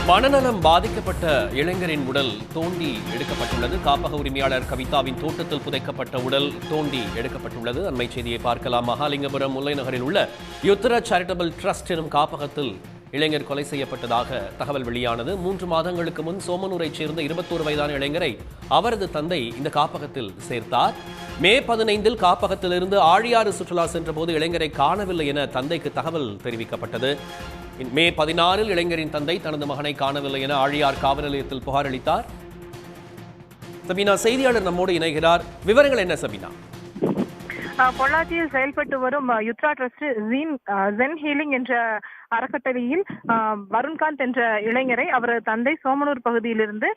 மனநலம் பாதிக்கப்பட்ட இளைஞரின் உடல் தோண்டி எடுக்கப்பட்டுள்ளது. காப்பக உரிமையாளர் கவிதாவின் தோட்டத்தில் புதைக்கப்பட்ட உடல் தோண்டி எடுக்கப்பட்டுள்ளது. அண்மை செய்தியை பார்க்கலாம். மகாலிங்கபுரம் முல்லை நகரில் உள்ள யுத்தரா சேரிட்டபிள் ட்ரஸ்ட் எனும் காப்பகத்தில் இளைஞர் கொலை செய்யப்பட்டதாக தகவல் வெளியானது. 3 மாதங்களுக்கு முன் சோமனூரைச் சேர்ந்த 21 வயதான இளைஞரை அவரது தந்தை இந்த காப்பகத்தில் சேர்த்தார். மே 15 காப்பகத்திலிருந்து ஆழியாறு சுற்றுலா சென்றபோது இளைஞரை காணவில்லை என தந்தைக்கு தகவல் தெரிவிக்கப்பட்டது. மே 16 இளைஞரின் தந்தை தனது மகனை காணவில்லை என ஆழியார் காவல் நிலையத்தில் புகார் அளித்தார். சபீனா, செய்தியாளர் நம்மோடு இணைகிறார். விவரங்கள் என்ன சபீனா? பொள்ளாச்சியில் செயல்பட்டு வரும் யுத்ரா ட்ரஸ்ட் ஜென் ஹீலிங் என்ற அறக்கட்டளையில் வருண்காந்த் என்ற இளைஞரை அவரது தந்தை சோமனூர் பகுதியிலிருந்து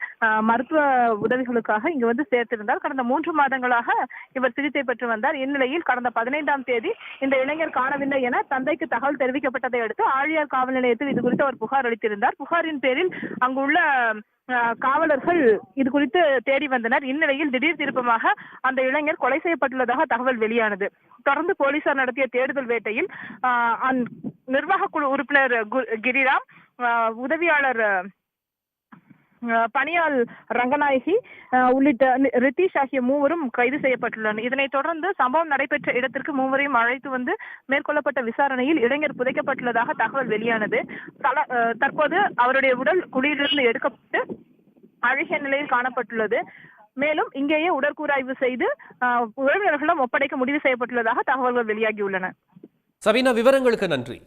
மருத்துவ உதவிகளுக்காக இங்கு வந்து சேர்த்திருந்தார். கடந்த 3 மாதங்களாக இவர் சிகிச்சை பெற்று வந்தார். இந்நிலையில் கடந்த 15ஆம் தேதி இந்த இளைஞர் காணவில்லை என தந்தைக்கு தகவல் தெரிவிக்கப்பட்டதை அடுத்து ஆழியார் காவல் நிலையத்தில் இது குறித்து அவர் புகார் அளித்திருந்தார். புகாரின் பேரில் அங்குள்ள காவலர்கள் இது குறித்து தேடி வந்தனர். இந்நிலையில் திடீர் திருப்பமாக அந்த இளைஞர் கொலை செய்யப்பட்டுள்ளதாக தகவல் வெளியானது. தொடர்ந்து போலீசார் நடத்திய தேடுதல் வேட்டையில் நிர்வாக குழு உறுப்பினர் கிரிராம், உதவியாளர் பணியாள் ரங்கநாயகி உள்ளிட்ட ரித்தீஷ் ஆகிய 3வரும் கைது செய்யப்பட்டுள்ளனர். இதனைத் தொடர்ந்து சம்பவம் நடைபெற்ற இடத்திற்கு 3வரையும் அழைத்து வந்து மேற்கொள்ளப்பட்ட விசாரணையில் இளைஞர் புதைக்கப்பட்டுள்ளதாக தகவல் வெளியானது. தற்போது அவருடைய உடல் குழியிலிருந்து எடுக்கப்பட்டு அழுகிய நிலையில் காணப்பட்டுள்ளது. மேலும் இங்கேயே உடற்கூராய்வு செய்து உறவினர்களிடம் ஒப்படைக்க முடிவு செய்யப்பட்டுள்ளதாக தகவல்கள் வெளியாகியுள்ளன. சபீனா, விவரங்களுக்கு நன்றி.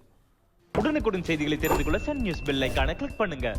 உடனுக்குடன் செய்திகளை தெரிந்து கொள்ள சன் நியூஸ் பெல் ஐகானை கிளிக் பண்ணுங்க.